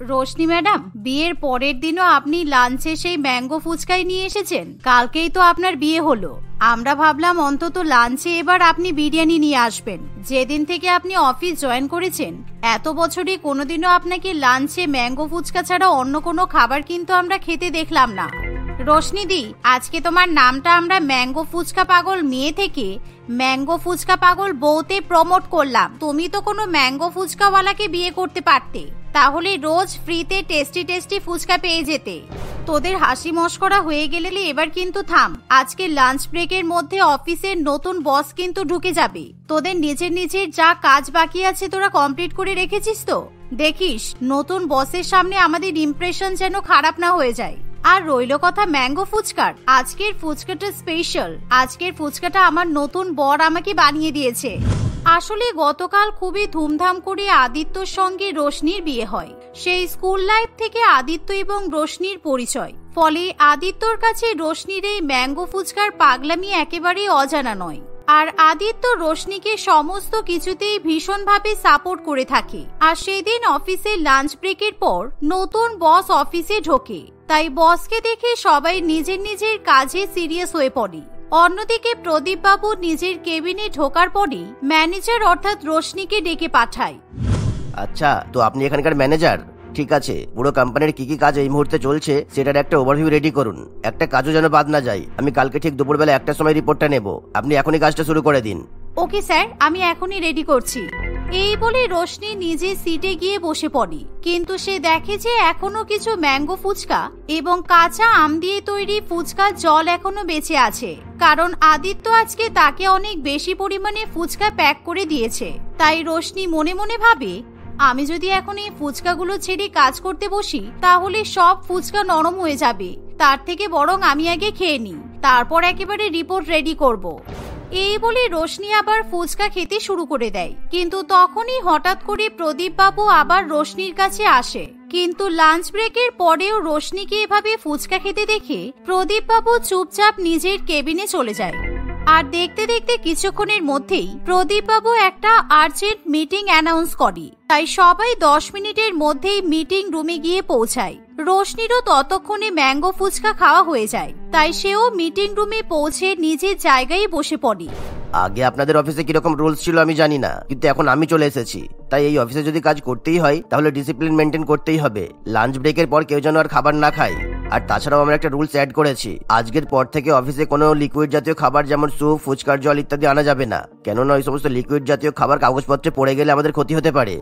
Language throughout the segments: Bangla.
রোশনি ম্যাডাম, বিয়ের পরের দিনও আপনি লাঞ্চে সেই ম্যাঙ্গো ফুচকাই নিয়ে এসেছেন। কালকেই তো আপনার বিয়ে হলো, আমরা ভাবলাম অন্তত লাঞ্চে এবার আপনি বিরিয়ানি নিয়ে আসবেন। যেদিন থেকে আপনি অফিস জয়েন করেছেন এত বছরে কোনোদিনও আপনাকে লাঞ্চে ম্যাঙ্গো ফুচকা ছাড়া অন্য কোনো খাবার কিন্তু আমরা খেতে দেখলাম না। রোশনি দি, আজকে তোমার নামটা আমরা ম্যাঙ্গো ফুচকা পাগল মেয়ে থেকে ম্যাঙ্গো ফুচকা পাগল বউতে প্রমোট করলাম। তুমি তো কোনো ম্যাঙ্গো ফুচকাওয়ালাকে বিয়ে করতে পারতে, তাহলে রোজ ফ্রিতে টেস্টি টেস্টি ফুচকা পেয়ে যেতে। তোদের হাসি মশকরা হয়ে গেলে এবার কিন্তু থাম। আজকে লাঞ্চ ব্রেকের মধ্যে অফিসের নতুন বস কিন্তু ঢুকে যাবে। তোদের নিজের নিজের যা কাজ বাকি আছে তোরা কমপ্লিট করে রেখেছিস তো? দেখিস নতুন বসের সামনে আমাদের ইমপ্রেশন যেন খারাপ না হয়ে যায়। আর রইল কথা ম্যাঙ্গো ফুচকার, আজকের ফুচকাটা স্পেশাল। আজকের ফুচকাটা আমার নতুন বর আমাকে বানিয়ে দিয়েছে। আসলে গতকাল খুবই ধুমধাম করে আদিত্যর সঙ্গে রোশনির বিয়ে হয়। সেই স্কুল লাইফ থেকে আদিত্য এবং রোশনির পরিচয়, ফলে আদিত্যর কাছে রোশনির এই ম্যাঙ্গো ফুচকার পাগলামি একেবারেই অজানা নয়। আর আদিত্য রোশনিকে সমস্ত কিছুতেই ভীষণভাবে সাপোর্ট করে থাকে। আর সেদিন অফিসের লাঞ্চ ব্রেকের পর নতুন বস অফিসে ঢোকে, তাই বসকে দেখে সবাই নিজের নিজের কাজে সিরিয়াস হয়ে পড়ে। অন্যদিকে প্রদীপ বাবু নিজের কেবিনে ঢোকার পরই ম্যানেজার অর্থাৎ রোশনিকে ডেকে পাঠায়। আচ্ছা, তো আপনি এখানকার ম্যানেজার? ঠিক আছে, পুরো কোম্পানির কি কি কাজ এই মুহূর্তে চলছে সেটার একটা ওভারভিউ রেডি করুন। একটা কাজও যেন বাদ না যায়। আমি কালকে ঠিক দুপুরবেলা 1টার সময় রিপোর্টটা নেব। আপনি এখনই কাজটা শুরু করে দিন। ওকে স্যার, আমি এখনই রেডি করছি। এই বলে রোশনি নিজের সিটে গিয়ে বসে পড়ে, কিন্তু সে দেখে যে এখনো কিছু ম্যাঙ্গো ফুচকা এবং কাঁচা আম দিয়ে তৈরি ফুচকা জল এখনো বেঁচে আছে। কারণ আদিত্য আজকে তাকে অনেক বেশি পরিমাণে ফুচকা প্যাক করে দিয়েছে। তাই রোশনি মনে মনে ভাবে, আমি যদি এখন এই ফুচকাগুলো ছেড়ে কাজ করতে বসি তাহলে সব ফুচকা নরম হয়ে যাবে। তার থেকে বরং আমি আগে খেয়ে নিই, তারপর একেবারে রিপোর্ট রেডি করব। এই বলে রোশনি আবার ফুচকা খেতে শুরু করে দেয়। কিন্তু তখনই হঠাৎ করে প্রদীপ বাবু আবার রোশনির কাছে আসে। কিন্তু লাঞ্চ ব্রেকের পরেও রোশনিকে এভাবে ফুচকা খেতে দেখে প্রদীপ বাবু চুপচাপ নিজের কেবিনে চলে যায়। আর দেখতে দেখতে কিছুক্ষণের মধ্যেই প্রদীপ বাবু একটা আর্জেন্ট মিটিং অ্যানাউন্স করে। তাই সবাই 10 মিনিটের মধ্যেই মিটিং রুমে গিয়ে পৌঁছায়। রোশনিরও ততক্ষণে ম্যাঙ্গো ফুচকা খাওয়া হয়ে যায়, তাই সেও মিটিং রুমে পৌঁছে নিজের জায়গায় বসে পড়ে। আগে আপনাদের অফিসে কিরকম রুলস ছিল আমি জানি না, কিন্তু এখন আমি চলে এসেছি। তাই এই অফিসে যদি কাজ করতেই হয় তাহলে ডিসিপ্লিন মেনটেন করতেই হবে। লাঞ্চ ব্রেকের পর কেউ যেন আর খাবার না খায়। আর তাছাড়াও আমরা একটা রুলস অ্যাড করেছি, আজকের পর থেকে অফিসে কোনো লিকুইড জাতীয় খাবার যেমন স্যুপ, ফুচকার জল ইত্যাদি আনা যাবে না। কেননা ওই সমস্ত লিকুইড জাতীয় খাবার কাগজপত্রে পড়ে গেলে আমাদের ক্ষতি হতে পারে।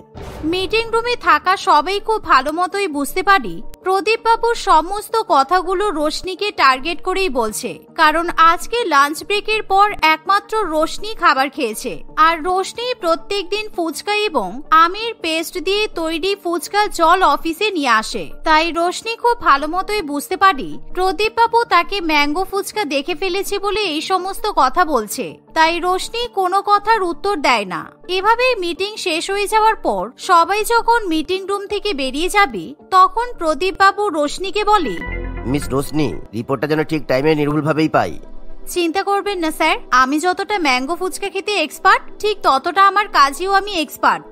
মিটিং রুমে থাকা সবাই খুব ভালো মতোই বুঝতে পারি প্রদীপ বাবুর সমস্ত কথাগুলো রোশনিকে টার্গেট করেই বলছে। কারণ আজকে লাঞ্চ ব্রেকের পর একমাত্র রোশনি খাবার খেয়েছে। আর রোশনি প্রত্যেকদিন ফুচকা এবং আমের পেস্ট দিয়ে তৈরি ফুচকা জল অফিসে নিয়ে আসে। তাই রোশনি খুব ভালো মতোই বুঝতে পারি প্রদীপ বাবু তাকে ম্যাঙ্গো ফুচকা দেখে ফেলেছে বলে এই সমস্ত কথা বলছে। তাই রোশনি কোনো কথার উত্তর দেয় না। এভাবেই মিটিং শেষ হয়ে যাওয়ার পর সবাই যখন মিটিং রুম থেকে বেরিয়ে যাবে তখন প্রদীপ বাবু রোশনিকে বলে, মিস রোশনি, রিপোর্টটা যেন ঠিক টাইমে নির্ভুলভাবেই পাই। চিন্তা করবেন না স্যার, আমি যতটা ম্যাঙ্গো ফুচকা খেতে এক্সপার্ট ঠিক ততটা আমার কাজেও আমি এক্সপার্ট।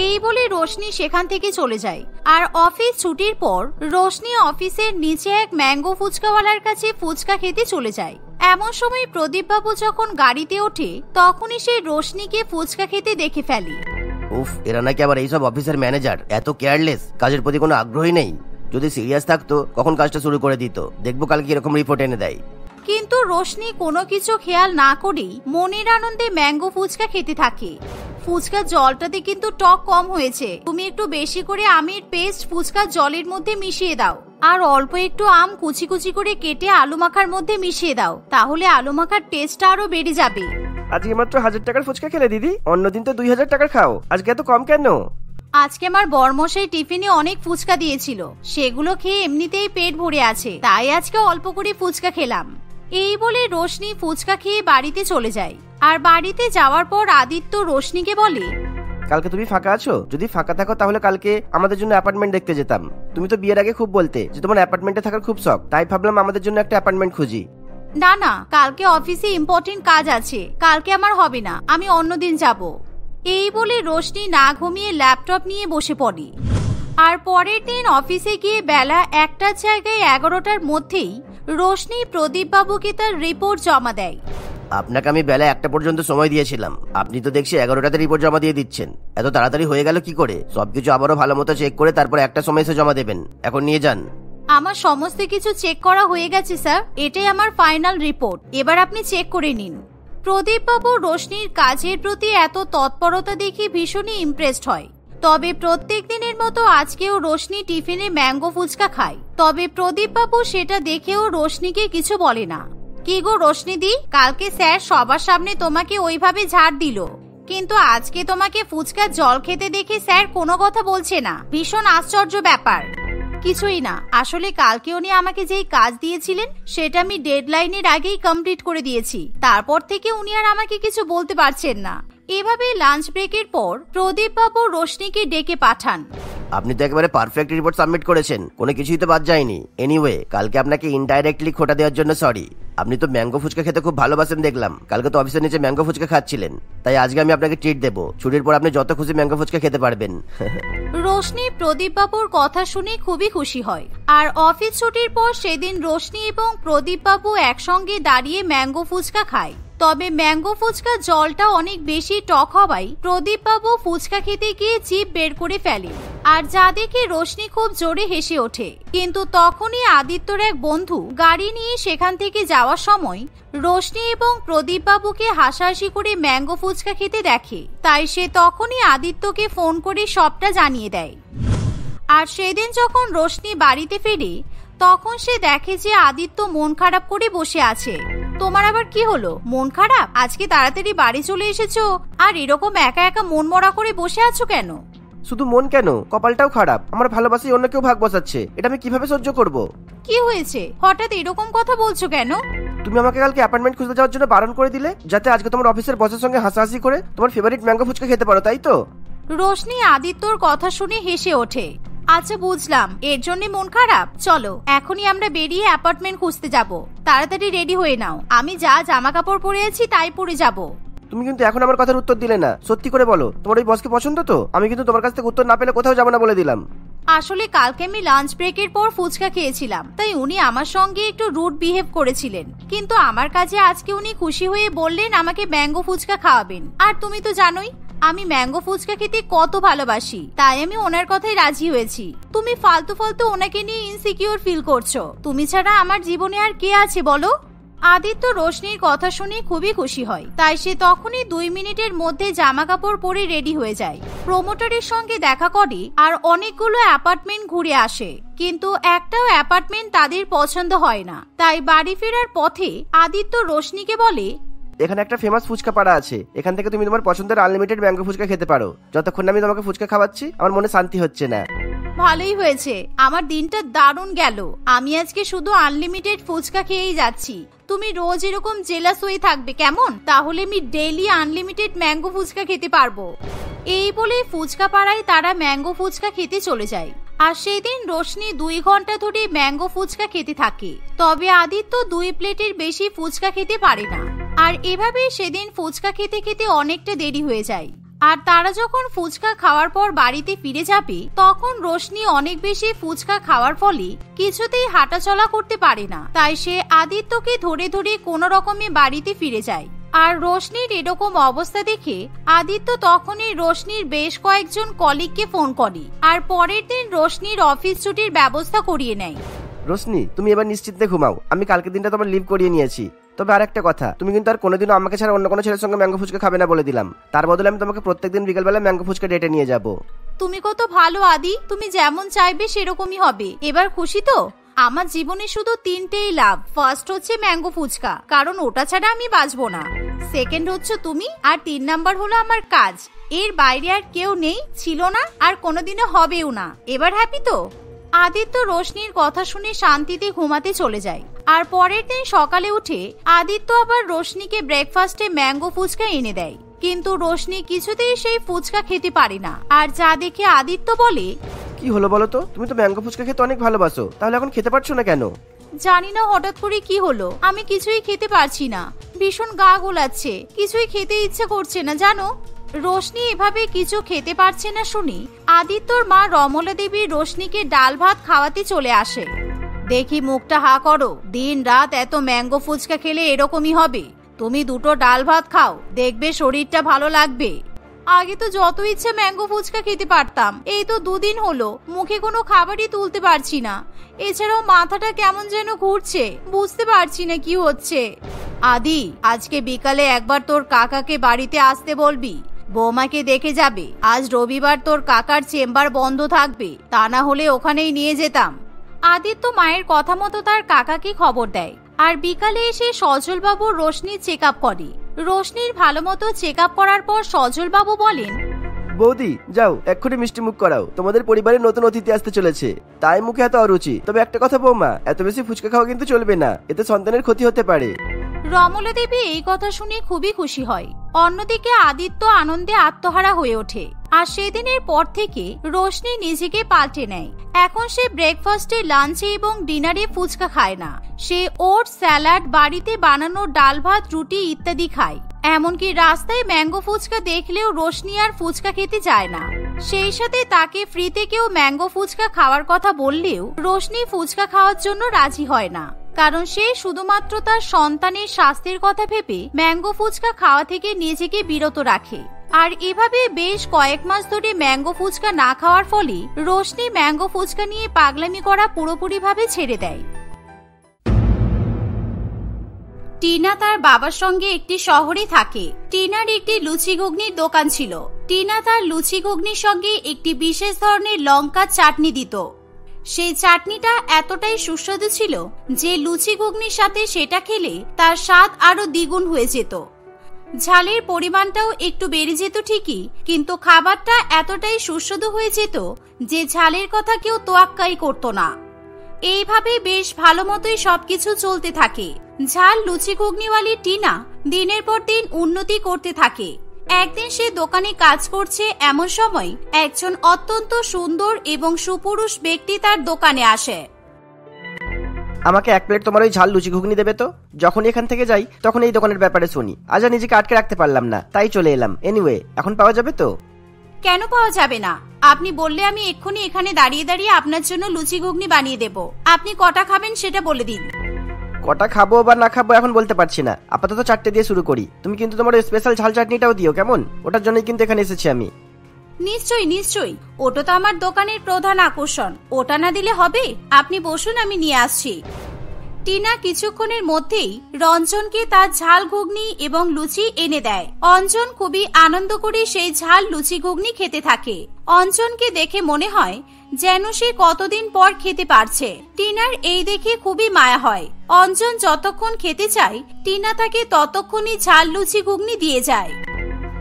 এই বলে রোশনি সেখান থেকে চলে যায়। আর অফিস ছুটির পর রোশনি অফিসের নিচে এক ম্যাঙ্গো ফুচকাওয়ালার কাছে ফুচকা খেতে চলে যায়। এমন সময় প্রদীপ বাবু যখন গাড়িতে ওঠে তখনই সে রোশনিকে ফুচকা খেতে দেখে ফেলে। উফ, এরা নাকি আবার এইসব অফিসের ম্যানেজার, এত কেয়ারলেস, কাজের প্রতি কোনো আগ্রহী নেই। যদি সিরিয়াস থাকতো কখন কাজটা শুরু করে দিত। দেখবো কালকে এরকম রিপোর্ট এনে দেয়। কিন্তু রোশনি কোনো কিছু খেয়াল না করেই মনের আনন্দে ম্যাঙ্গো ফুচকা খেতে থাকে। ফুচকা জলটাতে কিন্তু টক কম হয়েছে, তুমি একটু বেশি করে আমের পেস্ট ফুচকা জলের মধ্যে মিশিয়ে দাও। আর অল্প একটু আম কুচি কুচি করে কেটে আলু মাখার মধ্যে মিশিয়ে দাও, তাহলে আলু মাখার টেস্টটা আরো বেড়ে যাবে। আজকে মাত্র 1000 টাকার ফুচকা খেলে দিদি, অন্যদিন তো 2000 টাকার খাও, আজকে এত কম কেন? আজকে আমার বরমশাই টিফিনে অনেক ফুচকা দিয়েছিল, সেগুলো খেয়ে এমনিতেই পেট ভরে আছে, তাই আজকে অল্প করে ফুচকা খেলাম। এই বলে রোশনি ফুচকা খেয়ে বাড়িতে চলে যায়। আর বাড়িতে যাওয়ার পর আদিত্য রোশনিকে বলে, কালকে তুমি ফাঁকা আছো? যদি ফাঁকা থাকো তাহলে কালকে আমাদের জন্য অ্যাপার্টমেন্ট দেখতে যেতাম। তুমি তো বিয়ের আগে খুব বলতে যে তোমার অ্যাপার্টমেন্টে থাকার খুব শখ, তাই ভাবলাম আমাদের জন্য একটা অ্যাপার্টমেন্ট খুঁজি। না না, কালকে অফিসে ইম্পর্টেন্ট কাজ আছে, কালকে আমার হবে না, আমি অন্যদিন যাব। এই বলে রোশনি না ঘুমিয়ে ল্যাপটপ নিয়ে বসে পড়ে। আর পরের দিন অফিসে গিয়ে বেলা 1টার জায়গায় 11টার মধ্যেই রোশনি প্রদীপ বাবুকে তার রিপোর্ট জমা দেয়। আপনাকে আমি বেলা 1টা পর্যন্ত সময় দিয়েছিলাম, আপনি তো দেখছি 11টাতে রিপোর্ট জমা দিয়ে দিচ্ছেন। এত তাড়াতাড়ি হয়ে গেল কি করে? সবকিছু আবারও ভালো মতো চেক করে তারপর একটা সময় এসে জমা দেবেন। এখন নিয়ে যান। আমার সমস্ত কিছু চেক করা হয়ে গেছে স্যার, এটাই আমার ফাইনাল রিপোর্ট, এবার আপনি চেক করে নিন। প্রদীপ বাবু রোশনির কাজের প্রতি এত তৎপরতা দেখে ভীষণই ইমপ্রেসড হয়। তবে প্রত্যেক দিনের মতো আজকেও রোশনি টিফিনে ম্যাঙ্গো ফুচকা খায়। তবে প্রদীপ বাবু সেটা দেখেও রোশনিকে কিছু বলে না। কি গো রোশনিদি, কালকে স্যার সবার সামনে তোমাকে ওইভাবে ঝাড় দিল, কিন্তু আজকে তোমাকে ফুচকার জল খেতে দেখে স্যার কোনো কথা বলছে না, ভীষণ আশ্চর্য ব্যাপার। কিছুই না, আসলে কালকে উনি আমাকে যেই কাজ দিয়েছিলেন সেটা আমি ডেডলাইনের আগেই কমপ্লিট করে দিয়েছি, তারপর থেকে উনি আর আমাকে কিছু বলতে পারছেন না। এভাবে লাঞ্চ ব্রেকের পর প্রদীপ বাবু রোশনিকে ডেকে পাঠান। আপনি তো একেবারে পারফেক্ট রিপোর্ট সাবমিট করেছেন, কোনো কিছুই তো বাদ যায়নি। এনিওয়ে, কালকে আপনাকে ইনডাইরেক্টলি খোটা দেওয়ার জন্য সরি। আপনি তো ম্যাঙ্গো ফুচকা খেতে খুব ভালোবাসেন দেখলাম, কালকে তো অফিসের নিচে ম্যাঙ্গো ফুচকা খাচ্ছিলেন, তাই আজকে আমি আপনাকে ট্রিট দেবো। ছুটির পর আপনি যত খুশি ম্যাঙ্গো ফুচকা খেতে পারবেন। রোশনি প্রদীপ বাবুর কথা শুনে খুবই খুশি হয়। আর অফিস ছুটির পর সেদিন রোশনি এবং প্রদীপ বাবু একসঙ্গে দাঁড়িয়ে ম্যাঙ্গো ফুচকা খায়। তবে ম্যাঙ্গো ফুচকার জলটা অনেক বেশি টক হওয়ায় প্রদীপ বাবু ফুচকা খেতে গিয়ে জিভ বের করে ফেলে, আর যা দেখে রোশনি খুব জোরে হেসে ওঠে। কিন্তু তখনই আদিত্যর এক বন্ধু গাড়ি নিয়ে সেখান থেকে যাওয়ার সময় রোশনি এবং প্রদীপ বাবুকে হাসাহাসি করে ম্যাঙ্গো ফুচকা খেতে দেখে, তাই সে তখনই আদিত্যকে ফোন করে সবটা জানিয়ে দেয়। আর সেদিন যখন রোশনি বাড়িতে ফেরে তখন সে দেখে যে আদিত্য মন খারাপ করে বসে আছে। তোমার আবার কি হলো, মন খারাপ? আজকে তাড়াতাড়ি বাড়ি চলে এসেছো আর এরকম একা একা মন মরা করে বসে আছো কেন? শুধু মন কেন, কপালটাও খারাপ। আমার ভালোবাসি অন্য কেউ ভাগ বসাচ্ছে, এটা আমি কিভাবে সহ্য করব? কি হয়েছে, হঠাৎ এরকম কথা বলছো কেন? তুমি আমাকে কালকে অ্যাপয়েন্টমেন্ট খুঁজতে যাওয়ার জন্য বারণ করে দিলে, যাতে আজকে তোমার অফিসের বসের সঙ্গে হাসাহাসি করে তোমার ফেভারিট ম্যাঙ্গো ফুচকা খেতে পারো, তাই তো? রোশনি আদিত্যর কথা শুনে হেসে ওঠে। আচ্ছা বুঝলাম, এর জন্য মন খারাপ। চলো এখনই আমরা বেরিয়ে অ্যাপার্টমেন্ট খুঁজতে যাব, তাড়াতাড়ি রেডি হয়ে নাও। আমি যা জামা কাপড় পরে আছি তাই পরে যাব। তুমি কিন্তু এখন আমার কথার উত্তর দিলে না, সত্যি করে বলো তোমার ওই বসকে পছন্দ তো? আমি কিন্তু তোমার কাছ থেকে উত্তর না পেলে কোথাও যাবো না বলে দিলাম। আসলে কালকে আমি লাঞ্চ ব্রেকের পর ফুচকা খেয়েছিলাম, তাই উনি আমার সঙ্গে একটু রুড বিহেভ করেছিলেন, কিন্তু আমার কাছে আজকে উনি খুশি হয়ে বললেন আমাকে ম্যাঙ্গো ফুচকা খাওয়াবেন। আর তুমি তো জানোই আমি ম্যাঙ্গো ফুচকা খেতে কত ভালোবাসি, তাই আমি ওনার কথাই রাজি হয়েছি। তুমি ফালতু ফালতু ওনাকে নিয়ে ইনসিকিউর ফিল করছো, তুমি ছাড়া আমার জীবনে আর কে আছে বলো? আদিত্য রোশনির কথা শুনে খুবই খুশি হয়, তাই সে তখনই 2 মিনিটের মধ্যে জামা কাপড় পরে রেডি হয়ে যায়। প্রমোটারের সঙ্গে দেখা করে আর অনেকগুলো অ্যাপার্টমেন্ট ঘুরে আসে, কিন্তু একটাও অ্যাপার্টমেন্ট তাদের পছন্দ হয় না। তাই বাড়ি ফেরার পথে আদিত্য রোশনিকে বলে, এখানে একটা ফেমাস ফুচকা পাড়া আছে, এখান থেকে তুমি তোমার পছন্দের আনলিমিটেড ম্যাঙ্গো ফুচকা খেতে পারো। যতক্ষণ আমি তোমাকে ফুচকা খাওয়াচ্ছি আমার মনে শান্তি হচ্ছে না। ভালোই হয়েছে, আমার দিনটা দারুণ গেল। আমি আজকে শুধু আনলিমিটেড ফুচকা খেয়েই যাচ্ছি। তুমি রোজ এরকম জেলাস হয়ে থাকবে কেমন? তাহলে আমি ডেইলি আনলিমিটেড ম্যাঙ্গো ফুচকা খেতে পারবো। এই বলে ফুচকা পাড়ায় তারা ম্যাঙ্গো ফুচকা খেতে চলে যায়। আর সেদিন রোশনি 2 ঘন্টা ধরে ম্যাঙ্গো ফুচকা খেতে থাকে। তবে আদিত্য 2 প্লেটের বেশি ফুচকা খেতে পারে না। আর এভাবে সেদিন ফুচকা খেতে খেতে অনেকটা দেরি হয়ে যায়। আর তারা যখন ফুচকা খাওয়ার পর বাড়িতে ফিরে যাবে তখন রোশনি অনেক বেশি ফুচকা খাওয়ার ফলে কিছুতেই হাঁটাচলা করতে পারে না, তাই সে আদিত্যকে ধরে ধরে কোনো রকমে বাড়িতে ফিরে যায়। আর রোশনির এরকম অবস্থা দেখে আদিত্য তখনই রোশনির বেশ কয়েকজন কলিগকে ফোন করে আর পরের দিন রোশনির অফিস ছুটির ব্যবস্থা করিয়ে নেয়। রোশনি, তুমি এবার নিশ্চিন্তে ঘুমাও, আমি কালকে দিনটা তোমার লিভ করিয়ে নিয়েছি। তবে আরেকটা কথা, তুমি কিন্তু আর কোনোদিনও আমাকে ছাড়া অন্য কোনো ছেলের সঙ্গে ম্যাঙ্গো ফুচকা খাবে না বলে দিলাম। তার বদলে আমি তোমাকে প্রত্যেকদিন বিকেলবেলা ম্যাঙ্গো ফুচকা ডেটে নিয়ে যাব। তুমি কত ভালো আদি, তুমি যেমন চাইবে সেরকমই হবে। এবার খুশি তো? আমার জীবনে শুধু 3টেই লাভ। ফার্স্ট হচ্ছে ম্যাঙ্গো ফুচকা, কারণ ওটা ছাড়া আমি বাঁচবো না। সেকেন্ড হচ্ছে তুমি, আর 3 নাম্বার হলো আমার কাজ। এর বাইরে আর কেউ নেই, ছিল না, আর কোনোদিনও হবেও না। এবার হ্যাপি তো? আদিত্য রোশনির কথা শুনে শান্তিতে ঘুমাতে চলে যায়। আর পরের দিন সকালে উঠে আদিত্য আবার রোশনিকে ব্রেকফাস্টে ম্যাঙ্গো ফুচকা এনে দেয়, কিন্তু রোশনি কিছুতেই সেই ফুচকা খেতে পারে না। আর যা দেখে আদিত্য বলে, কি হলো বলো তো? তুমি তো ম্যাঙ্গো ফুচকা খেতে অনেক ভালোবাসো, তাহলে এখন খেতে পারছো না কেন? জানি না হঠাৎ করে কি হলো, আমি কিছুই খেতে পারছি না। ভীষণ গা গোলাচ্ছে, কিছুই খেতে ইচ্ছে করছে না জানো। রোশনি এভাবে কিছু খেতে পারছে না শুনি আদিত্যর মা রমলা দেবী রোশনিকে ডাল ভাত খাওয়াতে চলে আসে। দেখি মুখটা হা করো, দিন রাত এত ম্যাঙ্গো ফুচকা খেলে এরকমই হবে। তুমি দুটো ডাল ভাত খাও, দেখবে শরীরটা ভালো লাগবে। আগে তো যত ইচ্ছে ম্যাঙ্গো ফুচকা খেতে পারতাম, এই তো 2 দিন হলো মুখে কোনো খাবারই তুলতে পারছি না। এছাড়াও মাথাটা কেমন যেন ঘুরছে, বুঝতে পারছি না কি হচ্ছে। আদি, আজকে বিকালে একবার তোর কাকাকে বাড়িতে আসতে বলবি, বৌমাকে দেখে যাবে। আজ রবিবার, তোর কাকার চেম্বার বন্ধ থাকবে, তা না হলে ওখানেই নিয়ে যেতাম। আদিত্য মায়ের কথা মতো তার কাকাকে খবর দেয়। আর বিকালে এসে সজল বাবু রোশনির চেক আপ করে। রোশনির ভালো মতো চেক আপ করার পর সজল বাবু বলেন, বৌদি যাও এক্ষুনি মিষ্টি মুখ করাও, তোমাদের পরিবারে নতুন অতিথি আসতে চলেছে, তাই মুখে এত অরুচি। তবে একটা কথা বৌমা, এত বেশি ফুচকা খাওয়া কিন্তু চলবে না, এতে সন্তানের ক্ষতি হতে পারে। রমলা দেবী এই কথা শুনে খুবই খুশি হয়। অন্যদিকে আদিত্য আনন্দে আত্মহারা হয়ে ওঠে। আর সেদিনের পর থেকে রোশনি নিজেকে পাল্টে নেয়। এখন সে ব্রেকফাস্টে, লাঞ্চে এবং ডিনারে ফুচকা খায় না। সে ওটস, স্যালাড, বাড়িতে বানানো ডাল ভাত, রুটি ইত্যাদি খায়। এমনকি রাস্তায় ম্যাঙ্গো ফুচকা দেখলেও রোশনি আর ফুচকা খেতে যায় না। সেই সাথে তাকে ফ্রিতে কেউ ম্যাঙ্গো ফুচকা খাওয়ার কথা বললেও রোশনি ফুচকা খাওয়ার জন্য রাজি হয় না, কারণ সে শুধুমাত্র তার সন্তানের স্বাস্থ্যের কথা ভেবে ম্যাঙ্গো ফুচকা খাওয়া থেকে নিজেকে বিরত রাখে। আর এভাবে বেশ কয়েক মাস ধরে ম্যাঙ্গো ফুচকা না খাওয়ার ফলে রোশনি ম্যাঙ্গো ফুচকা নিয়ে পাগলামি করা পুরোপুরিভাবে ছেড়ে দেয়। টিনা তার বাবার সঙ্গে একটি শহরে থাকে। টিনার একটি লুচি ঘুগনির দোকান ছিল। টিনা তার লুচি ঘুগনির সঙ্গে একটি বিশেষ ধরনের লঙ্কার চাটনি দিত। সেই চাটনিটা এতটাই সুস্বাদু ছিল যে লুচি ঘুগনির সাথে সেটা খেলে তার স্বাদ আরো দ্বিগুণ হয়ে যেত। ঝালের পরিমাণটাও একটু বেড়ে যেত ঠিকই, কিন্তু খাবারটা এতটাই সুস্বাদু হয়ে যেত যে ঝালের কথা কেউ তোয়াক্কাই করতো না। এইভাবে বেশ ভালো মতোই সবকিছু চলতে থাকে। ঝাল লুচি ঘুগনিওয়ালি টিনা দিনের পর দিন উন্নতি করতে থাকে। একদিন সে দোকানে কাজ করছে, এমন সময় একজন অত্যন্ত সুন্দর এবং সুপুরুষ ব্যক্তি তার দোকানে আসে। আমাকে 1 প্লেট তোমার ওই ঝাল লুচি ঘুগনি দেবে তো? যখন এখান থেকে যাই তখন এই দোকানের ব্যাপারে শুনি, আজ আর নিজেকে আটকে রাখতে পারলাম না, তাই চলে এলাম। এনিওয়ে, এখন পাওয়া যাবে তো? কেন পাওয়া যাবে না? আপনি বললে আমি এক্ষুনি এখানে দাঁড়িয়ে দাঁড়িয়ে আপনার জন্য লুচি ঘুগনি বানিয়ে দেব। আপনি কটা খাবেন সেটা বলে দিন। কটা খাবো বা না খাবো এখন বলতে পারছি না, আপাতত 4টে দিয়ে শুরু করি। তুমি কিন্তু তোমার স্পেশাল ঝাল চাটনিটাও দিও, কেমন? ওটার জন্যই কিন্তু এখানে এসেছি আমি। নিশ্চয়ই নিশ্চয়ই, ওটা তো আমার দোকানের প্রধান আকর্ষণ। ওটা না দিলে হবে? আপনি বসুন, আমি নিয়ে আসছি। টিনা কিছুক্ষণের মধ্যেই রঞ্জনকে তার ঝাল ঘুগনি এবং লুচি এনে দেয়। অঞ্জন খুবই আনন্দ করে সেই ঝাল লুচি ঘুগনি খেতে থাকে। অঞ্জনকে দেখে মনে হয় যেন সে কতদিন পর খেতে পারছে। টিনার এই দেখে খুবই মায়া হয়। অঞ্জন যতক্ষণ খেতে চায় টিনা তাকে ততক্ষণই ঝাল লুচি ঘুগনি দিয়ে যায়।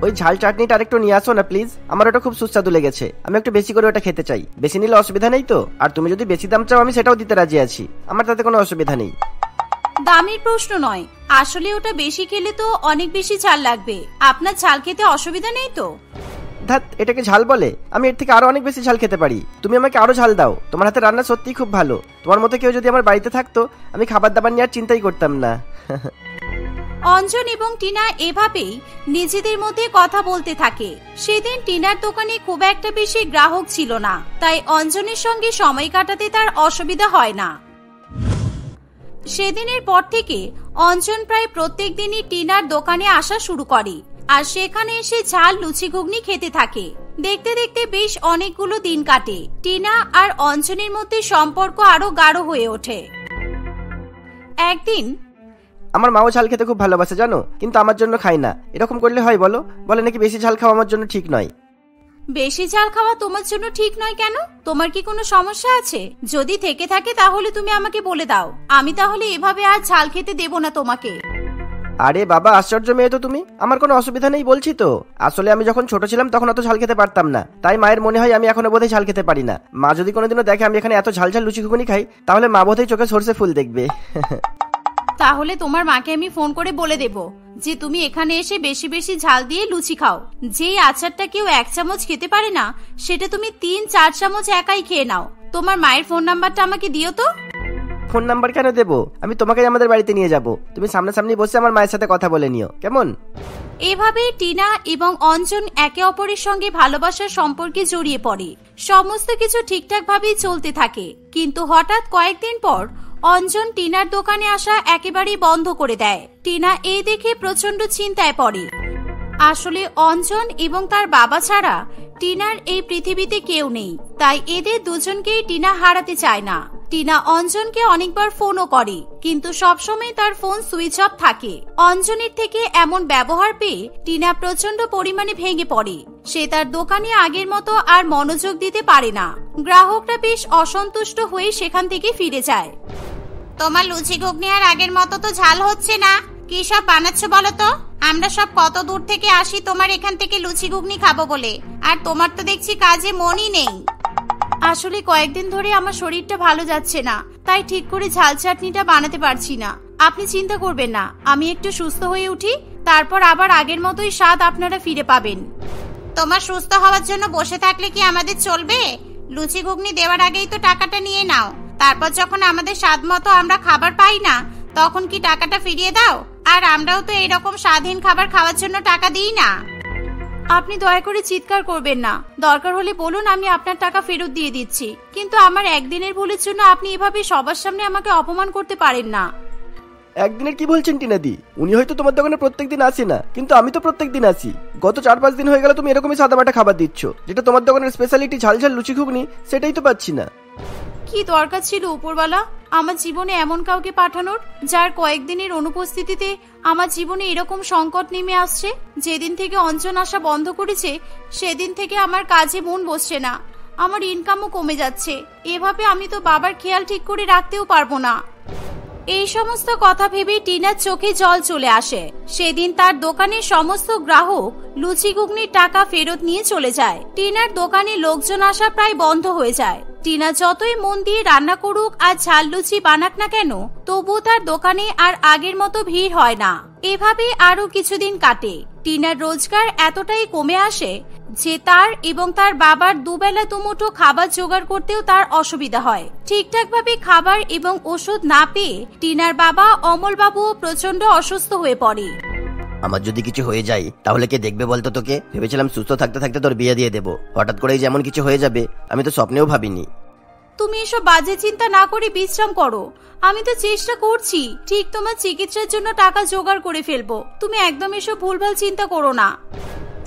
ওই ঝাল চাটনিটা আরেকটু নিয়ে আসো না প্লিজ, আমার ওটা খুব সুস্বাদু লেগেছে। আমি একটু বেশি করে ওটা খেতে চাই। বেশি নিলে অসুবিধা নেই তো? আর তুমি যদি বেশি দাম চাও আমি সেটাও দিতে রাজি আছি, আমার তাতে কোনো অসুবিধা নেই। দামের প্রশ্ন নয়, আসলে ওটা বেশি খেলে তো অনেক বেশি ঝাল লাগবে। আপনার ঝাল খেতে অসুবিধা নেই তো? ধ্যাত, এটাকে ঝাল বলে? আমি এর থেকে আরো অনেক বেশি ঝাল খেতে পারি। তুমি আমাকে আরো ঝাল দাও, তোমার হাতে রান্না সত্যিই খুব ভালো। তোমার মতো কেউ যদি আমার বাড়িতে থাকতো আমি খাবার দাবার নিয়ে আর চিন্তাই করতাম না। অঞ্জন এবং টিনা এভাবেই নিজেদের মধ্যে কথা বলতে থাকে। সেদিন টিনার দোকানে খুব একটা বেশি গ্রাহক ছিল না, তাই অঞ্জনের সঙ্গে সময় কাটাতে তার অসুবিধা হয় না। সেদিনের পর থেকে অঞ্জন প্রায় প্রত্যেক দিনই টিনার দোকানে আসা শুরু করে আর সেখানে এসে ঝাল লুচি ঘুগনি খেতে থাকে। দেখতে দেখতে বেশ অনেকগুলো দিন কাটে। টিনা আর অঞ্জনের মধ্যে সম্পর্ক আরো গাঢ় হয়ে ওঠে। একদিন, আমার মাও ঝাল খেতে খুব ভালোবাসে জানো, কিন্তু আমার জন্য খাই না। এরকম করলে হয় বলো? বলে নাকি বেশি ঝাল খাওয়া আমার জন্য ঠিক নয়। বেশি ঝাল খাওয়া তোমার জন্য ঠিক নয় কেন? তোমার কি কোনো সমস্যা আছে? যদি থেকে থাকে তাহলে তুমি আমাকে বলে দাও, আমি তাহলে এভাবে আর ঝাল খেতে দেব না তোমাকে। আরে বাবা, আশ্চর্য মেয়ে তো তুমি। আমার কোনো অসুবিধা নেই বলছি তো। আসলে আমি যখন ছোট ছিলাম তখন অত ঝাল খেতে পারতাম না, তাই মায়ের মনে হয় আমি এখনো বোধহয় ঝাল খেতে পারি না। মা যদি কোনোদিনও দেখে আমি এখানে এত ঝাল ঝাল লুচি ঘুগনি খাই তাহলে মা বোধহয় চোখে সরষে ফুল দেখবে। তাহলে তোমার মাকে আমি ফোন করে বলে দেব যে তুমি এখানে এসে বেশি বেশি ঝাল দিয়ে লুচি খাও। যেই আচারটা কেউ 1 চামচ খেতে পারে না সেটা তুমি 3-4 চামচ একাই খেয়ে নাও। তোমার মায়ের ফোন নাম্বারটা আমাকে দিও তো। ফোন নাম্বার কেন দেবো? আমি তোমাকেই আমাদের বাড়িতে নিয়ে যাব, তুমি সামনাসামনি বসে আমার মায়ের সাথে কথা বলে নিও, কেমন? এভাবে টিনা এবং অঞ্জন একে অপরের সঙ্গে ভালোবাসার সম্পর্কে জড়িয়ে পড়ে। সমস্ত কিছু ঠিকঠাক ভাবেই চলতে থাকে, কিন্তু হঠাৎ কয়েকদিন পর অঞ্জন টিনার দোকানে আসা একেবারেই বন্ধ করে দেয়। টিনা এই দেখে প্রচন্ড চিন্তায় পড়ে। আসলে অঞ্জন এবং তার বাবা ছাড়া টিনার এই পৃথিবীতে কেউ নেই, তাই এদের দুজনকেই টিনা হারাতে চায় না। টিনা অঞ্জনকে অনেকবার ফোনও করে, কিন্তু সবসময় তার ফোন সুইচ অফ থাকে। অঞ্জনের থেকে এমন ব্যবহার পেয়ে টিনা প্রচন্ড পরিমাণে ভেঙে পড়ে। সে তার দোকানে আগের মতো আর মনোযোগ দিতে পারে না। গ্রাহকরা বেশ অসন্তুষ্ট হয়ে সেখান থেকে ফিরে যায়। তোমার লুচি ঘুগনি আর আগের মতো তো ঝাল হচ্ছে না, কি সব বানাচ্ছ বলো তো? আমরা সব কত দূর থেকে আসি তোমার এখান থেকে লুচি ঘুগনি খাবো বলে, আর তোমার তো দেখছি কাজে মনই নেই। আসলে কয়েকদিন ধরে আমার শরীরটা ভালো যাচ্ছে না, তাই ঠিক করে ঝাল চাটনিটা বানাতে পারছি না। আপনি চিন্তা করবেন না, আমি একটু সুস্থ হয়ে উঠি, তারপর আবার আগের মতোই স্বাদ আপনারা ফিরে পাবেন। তোমার সুস্থ হওয়ার জন্য বসে থাকলে কি আমাদের চলবে? লুচি ঘুগনি দেওয়ার আগেই তো টাকাটা নিয়ে নাও, তারপর যখন আমাদের স্বাদ মতো আমরা খাবার পাই না, তখন কি টাকাটা ফিরিয়ে দাও? আর আমরাও তো এরকম স্বাধীন খাবার খাওয়ার জন্য টাকা দিই না। আপনি দয়া করে চিৎকার করবেন না, দরকার হলে বলুন, আমি আপনার টাকা ফেরত দিয়ে দিচ্ছি। কিন্তু আমার একদিনের ভুলের জন্য আপনি এভাবে সবার সামনে আমাকে অপমান করতে পারেন না। একদিনের কি বলছেন টিনাদি? উনি হয়তো তোমার দোকানে প্রত্যেকদিন আসে না, কিন্তু আমি তো প্রত্যেকদিন আসি। গত 4-5 দিন হয়ে গেল তুমি এরকমই সাদামাটা খাবার দিচ্ছ। যেটা তোমার দোকানের স্পেশালিটি ঝাল ঝাল লুচি ঘুগনি, সেটাই তো পাচ্ছি না। কি দরকার ছিল উপরওয়ালা আমার জীবনে এমন কাউকে পাঠানোর, যার কয়েকদিনের অনুপস্থিতিতে আমার জীবনে এরকম সংকট নেমে আসছে? যেদিন থেকে অঞ্জন আসা বন্ধ করেছে, সেদিন থেকে আমার কাজে মন বসছে না, আমার ইনকামও কমে যাচ্ছে। এভাবে আমি তো বাবার খেয়াল ঠিক করে রাখতেও পারবো না। এই সমস্ত কথা ভেবে টিনার চোখে জল চলে আসে। সেদিন তার দোকানের সমস্ত গ্রাহক লুচি ঘুগনির টাকা ফেরত নিয়ে চলে যায়। টিনার দোকানে লোকজন আসা প্রায় বন্ধ হয়ে যায়। টিনা যতই মন দিয়ে রান্না করুক আর ঝাল লুচি বানাক না কেন, তবু তার দোকানে আর আগের মতো ভিড় হয় না। এভাবে আরো কিছুদিন কাটে। টিনার রোজগার এতটাই কমে আসে যে তার এবং তার বাবার দুবেলা দুমুঠো খাবার জোগাড় করতেও তার অসুবিধা হয়। ঠিকঠাক ভাবে খাবার এবং ওষুধ না পেয়ে টিনার বাবা অমল বাবুও প্রচন্ড অসুস্থ হয়ে পড়ে। আমার যদি কিছু হয়ে যায় তাহলে কে দেখবে বলতো তোকে? ভেবেছিলাম সুস্থ থাকতে থাকতে তোর বিয়ে দিয়ে দেবো, হঠাৎ করেই যেমন কিছু হয়ে যাবে আমি তো স্বপ্নেও ভাবিনি। তুমি এসব বাজে চিন্তা না করে বিশ্রাম করো। আমি তো চেষ্টা করছি ঠিক তোমার চিকিৎসার জন্য টাকা জোগাড় করে ফেলবো। তুমি একদম এসব ভুলভাল চিন্তা করো না।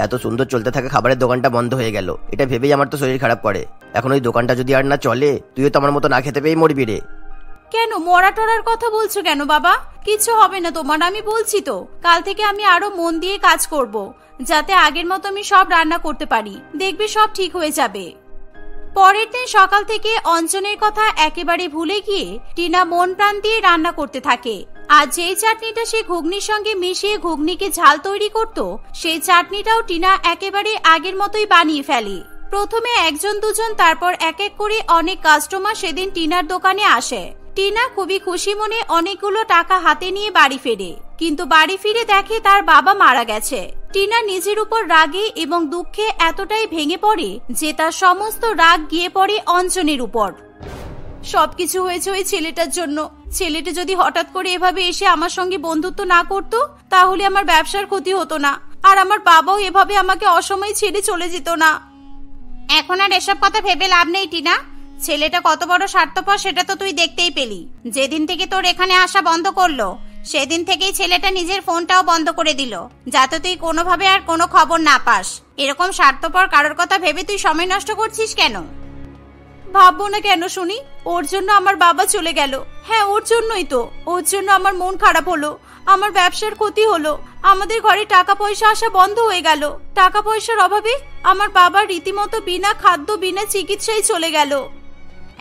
এত সুন্দর চলতে থাকা খাবারের দোকানটা বন্ধ হয়ে গেল, এটা ভেবেই আমার তো শরীর খারাপ করে। এখন ওই দোকানটা যদি আর না চলে, তুইও তো আমার মতো না খেতে পেয়ে মরবি রে। কেন মরা টরার কথা বলছো কেন বাবা? কিছু হবে না তোমার, আমি বলছি তো। কাল থেকে আমি আরো মন দিয়ে কাজ করব, যাতে আগের মতো আমি সব রান্না করতে পারি। দেখবে সব ঠিক হয়ে যাবে। পরের দিন সকাল থেকে অঞ্জনের কথা একেবারে ভুলে গিয়ে টিনা মন প্রাণ দিয়ে রান্না করতে থাকে। আর যেই চাটনিটা সে ঘুগনির সঙ্গে মিশিয়ে ঘুগনিকে ঝাল তৈরি করত, সেই চাটনিটাও টিনা একেবারে আগের মতোই বানিয়ে ফেলে। প্রথমে একজন দুজন, তারপর এক এক করে অনেক কাস্টমার সেদিন টিনার দোকানে আসে। টিনা খুবই খুশি মনে অনেকগুলো টাকা হাতে নিয়ে বাড়ি ফেরে, কিন্তু বাড়ি ফিরে দেখে তার বাবা মারা গেছে। টিনা নিজের উপর রাগে এবং দুঃখে এতটাই ভেঙে পড়ে যে তার সমস্ত রাগ গিয়ে পড়ে অঞ্জনের উপর। সবকিছু হয়েছে ওই ছেলেটার জন্য। ছেলেটা যদি হঠাৎ করে এভাবে এসে আমার সঙ্গে বন্ধুত্ব না করত, তাহলে আমার ব্যবসার ক্ষতি হতো না, আর আমার বাবাও এভাবে আমাকে অসময়ে ছেড়ে চলে যেত না। এখন আর এসব কথা ভেবে লাভ নেই টিনা। ছেলেটা কত বড় স্বার্থপর সেটা তো তুই দেখতেই পেলি। যেদিন থেকে তোর এখানে আসা বন্ধ করলো, সেদিন থেকেই ছেলেটা নিজের ফোনটাও বন্ধ করে দিল, যাতে তুই কোনোভাবে আর কোনো খবর না পাস। এরকম স্বার্থপর কারোর কথা ভেবে তুই সময় নষ্ট করছিস কেন? ভাববো না কেন শুনি? ওর জন্য আমার বাবা চলে গেল। হ্যাঁ, ওর জন্যই তো। ওর জন্য আমার মন খারাপ হলো, আমার ব্যবসার ক্ষতি হলো, আমাদের ঘরে টাকা পয়সা আসা বন্ধ হয়ে গেল। টাকা পয়সার অভাবে আমার বাবা রীতিমতো বিনা খাদ্য বিনা চিকিৎসায় চলে গেল।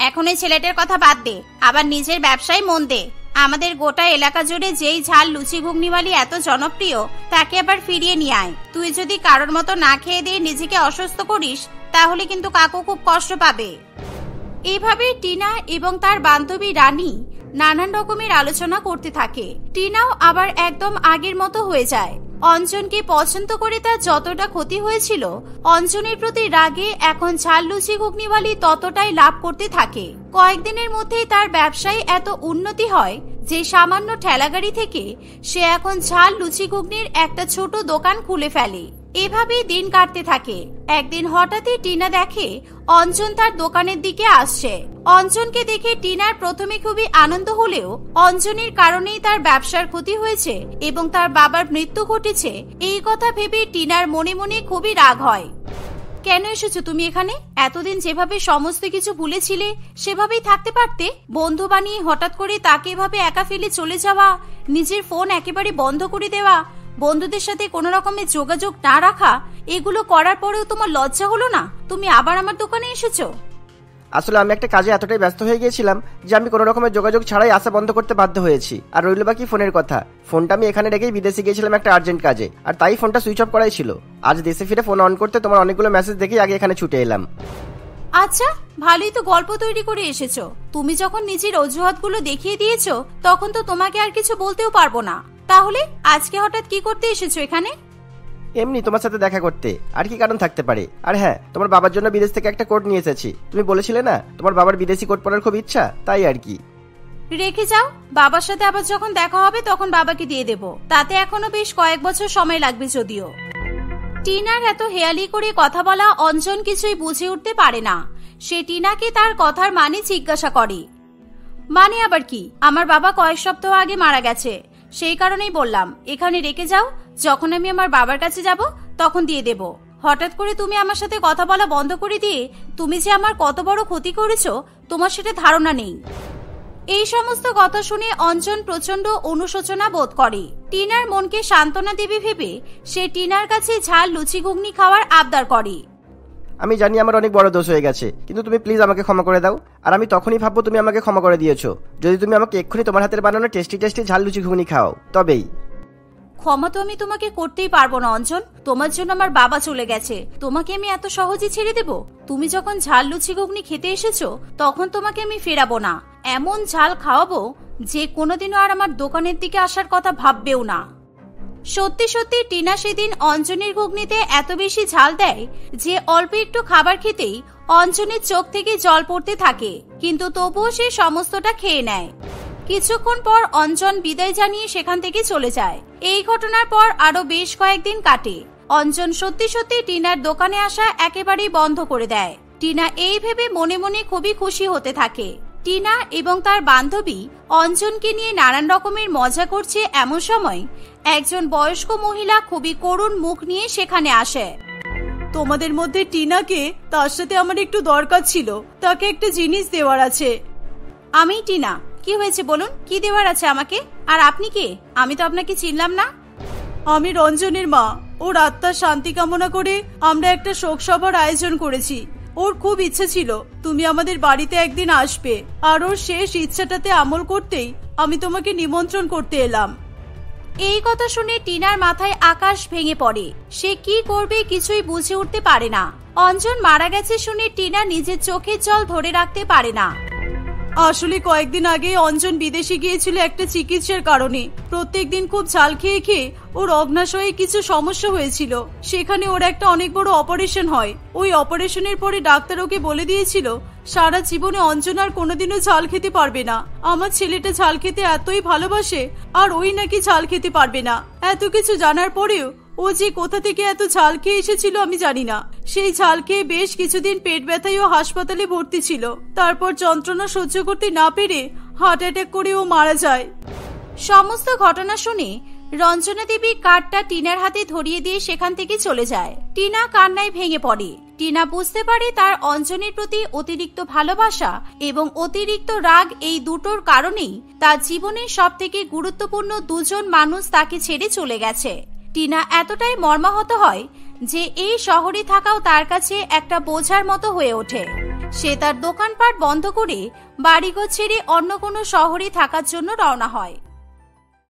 এখন এই ছেলেটার কথা বাদ দে, আবার নিজের ব্যবসায় মন দে। আমাদের গোটা এলাকা জুড়ে যেই ঝাল লুচি ঘুগনিওয়ালি এত জনপ্রিয়, তাকে আবার ফিরিয়ে নিয়ে আয়। তুই যদি কারোর মতো না খেয়ে দিয়ে নিজেকে অসুস্থ করিস, তাহলে কিন্তু কাকু খুব কষ্ট পাবে। এইভাবে টিনা এবং তার বান্ধবী রানী নানান রকমের আলোচনা করতে থাকে। টিনাও আবার একদম আগের মতো হয়ে যায়। অঞ্জনকে পছন্দ করে তার যতটা ক্ষতি হয়েছিল, অঞ্জনের প্রতি রাগে এখন ঝাল লুচি ঘুগনিওয়ালি ততটাই লাভ করতে থাকে। কয়েকদিনের মধ্যেই তার ব্যবসায় এত উন্নতি হয় যে সামান্য ঠেলাগাড়ি থেকে সে এখন ঝাল লুচি ঘুগনির একটা ছোট দোকান খুলে ফেলে। এভাবেই দিন কাটতে থাকে। একদিন হঠাৎই টিনা দেখে অঞ্জন তার দোকানের দিকে আসছে। অঞ্জনকে দেখে টিনার প্রথমে খুবই আনন্দ হলেও অঞ্জনের কারণেই তার ব্যবসার ক্ষতি হয়েছে এবং তার বাবার মৃত্যু ঘটেছে এই কথা ভেবে টিনার মনে মনে খুবই রাগ হয়। কেন এসেছো তুমি এখানে? এতদিন যেভাবে সমস্ত কিছু ভুলেছিলে সেভাবেই থাকতে পারতে। বন্ধু বানিয়ে হঠাৎ করে তাকে এভাবে একা ফেলে চলে যাওয়া, নিজের ফোন একেবারে বন্ধ করে দেওয়া, বন্ধুদের সাথে কোনো রকমের যোগাযোগ না রাখা, এগুলো করার পরেও তোমার লজ্জা হলো না? তুমি আবার আমার দোকানে এসেছো। আসলে আমি একটা কাজে এতটাই ব্যস্ত হয়ে গিয়েছিলাম যে আমি কোনো রকমের যোগাযোগ ছাড়াই আসা বন্ধ করতে বাধ্য হয়েছি। আর রইল বাকি ফোনের কথা। ফোনটা আমি এখানে রেখেই বিদেশে গিয়েছিলাম একটা আর্জেন্ট কাজে, আর তাই ফোনটা সুইচ অফ করাই ছিল। আজ দেশে ফিরে ফোন অন করতে তোমার অনেকগুলো মেসেজ দেখেই আগে এখানে ছুটে এলাম। আচ্ছা, ভালোই তো গল্প তৈরি করে এসেছো। তুমি যখন নিজের অজুহাতগুলো দেখিয়ে দিয়েছো তখন তো তোমাকে আর কিছু বলতেও পারবো না। তাহলে আজকে হঠাৎ কি করতে এসেছো এখানে? এমনি তোমার সাথে দেখা করতে, আর কি কারণ থাকতে পারে। আর হ্যাঁ, তোমার বাবার জন্য বিদেশ থেকে একটা কোট নিয়ে এসেছি। তুমি বলেছিলে না তোমার বাবার বিদেশি কোট পরার খুব ইচ্ছা, তাই আর কি। রেখে যাও, বাবার সাথে আবার যখন দেখা হবে তখন বাবাকে দিয়ে দেব। তাতে এখনো বেশ কয়েক বছর সময় লাগবে যদিও। টিনার এত হেয়ালি করে কথা বলা অঞ্জন কিছুই বুঝে উঠতে পারে না। সে টিনাকে তার কথার মানে জিজ্ঞাসা করে। মানে আবার কি? আমার বাবা কয়েক সপ্তাহ আগে মারা গেছে, সেই কারণেই বললাম এখানে রেখে যাও, যখন আমি আমার বাবার কাছে যাব তখন দিয়ে দেব। হঠাৎ করে তুমি আমার সাথে কথা বলা বন্ধ করে দিয়ে তুমি যে আমার কত বড় ক্ষতি করেছো তোমার সেটা ধারণা নেই। এই সমস্ত কথা শুনে অঞ্জন প্রচন্ড অনুশোচনা বোধ করে। টিনার মনকে সান্ত্বনা দেবে ভেবে সে টিনার কাছে ঝাল লুচি ঘুগনি খাওয়ার আবদার করে। আমি জানি আমার অনেক বড় দোষ হয়ে গেছে, কিন্তু তুমি প্লিজ আমাকে ক্ষমা করে দাও। আর আমি তখনই ভাববো তুমি আমাকে ক্ষমা করে দিয়েছো যদি তুমি আমাকে এক্ষুনি তোমার হাতের বানানো টেস্টি টেস্টি ঝাল লুচি ঘুগনি খাও, তবেই। ক্ষমা তো আমি তোমাকে করতেই পারবো না অঞ্জন, তোমার জন্য আমার বাবা চলে গেছে। তোমাকে আমি এত সহজে ছেড়ে দেব? তুমি যখন ঝাল লুচি ঘুগনি খেতে এসেছো তখন তোমাকে আমি ফেরাবো না। এমন ঝাল খাওয়াবো যে কোনোদিনও আর আমার দোকানের দিকে আসার কথা ভাববেও না। সত্যি সত্যি টিনা সেদিন অঞ্জনের ঘুগনিতে এত বেশি ঝাল দেয় যে অল্প একটু খাবার খেতেই অঞ্জনের চোখ থেকে জল পড়তে থাকে, কিন্তু তবুও সে সমস্তটা খেয়ে নেয়। কিছুক্ষণ পর অঞ্জন বিদায় জানিয়ে সেখান থেকে চলে যায়। এই ঘটনার পর আরো বেশ কয়েকদিন কাটে। অঞ্জন সত্যি সত্যি টিনার দোকানে আসা একেবারেই বন্ধ করে দেয়। টিনা এই ভেবে মনে মনে খুবই খুশি হতে থাকে। টিনা এবং তার বান্ধবী অঞ্জনকে নিয়ে নানান রকমের মজা করছে এমন সময় একজন বয়স্ক মহিলা খুবই করুণ মুখ নিয়ে সেখানে আসে। তোমাদের মধ্যে টিনাকে, তার সাথে আমার একটু দরকার ছিল, তাকে একটা জিনিস দেওয়ার আছে। আমি টিনা, কি হয়েছে বলুন, কি দেওয়ার আছে আমাকে? আর আপনি কে? আমি তো আপনাকে চিনলাম না। আমি রঞ্জনের মা। ওর আত্মার শান্তি কামনা করে আমরা একটা শোক সভার আয়োজন করেছি। ওর খুব ইচ্ছে ছিল তুমি আমাদের বাড়িতে একদিন আসবে, আর ওর শেষ ইচ্ছাটাতে আমল করতেই আমি তোমাকে নিমন্ত্রণ করতে এলাম। এই কথা শুনে টিনার মাথায় আকাশ ভেঙে পড়ে। সে কি করবে কিছুই বুঝে উঠতে পারে না। অঞ্জন মারা গেছে শুনে টিনা নিজের চোখের জল ধরে রাখতে পারে না। আসলে কয়েকদিন আগে অঞ্জন বিদেশে গিয়েছিল একটা চিকিৎসার কারণে। প্রত্যেকদিন খুব ঝাল খেয়ে খেয়ে ওর অগ্নাশয়ে কিছু সমস্যা হয়েছিল। সেখানে ওর একটা অনেক বড় অপারেশন হয়। ওই অপারেশনের পরে ডাক্তার ওকে বলে দিয়েছিল সারা জীবনে অঞ্জন আর কোনোদিনও ঝাল খেতে পারবে না। আমার ছেলেটা ঝাল খেতে এতই ভালোবাসে আর ওই নাকি ঝাল খেতে পারবে না। এত কিছু জানার পরেও ও যে কোথা থেকে এত ঝাল খেয়ে এসেছিল আমি জানি না। সেই ঝাল খেয়ে বেশ কিছুদিন পেট ব্যথায় ও হাসপাতালে ভর্তি ছিল। তারপর যন্ত্রণা সহ্য করতে না পেরে হার্ট অ্যাটাক করে ও মারা যায়। সমস্ত ঘটনা শুনে রঞ্জনা দেবী কার্ডটা টিনার হাতে ধরিয়ে দিয়ে সেখান থেকে চলে যায়। টিনা কান্নায় ভেঙে পড়ে। টিনা বুঝতে পারে তার অঞ্জনের প্রতি অতিরিক্ত ভালোবাসা এবং অতিরিক্ত রাগ, এই দুটোর কারণেই তার জীবনের সবথেকে গুরুত্বপূর্ণ দুজন মানুষ তাকে ছেড়ে চলে গেছে। টিনা এতটাই মর্মাহত হয় যে এই শহরে থাকাও তার কাছে একটা বোঝার মতো হয়ে ওঠে। সে তার দোকানপাট বন্ধ করে বাড়িঘর ছেড়ে অন্য কোনো শহরে থাকার জন্য রওনা হয়।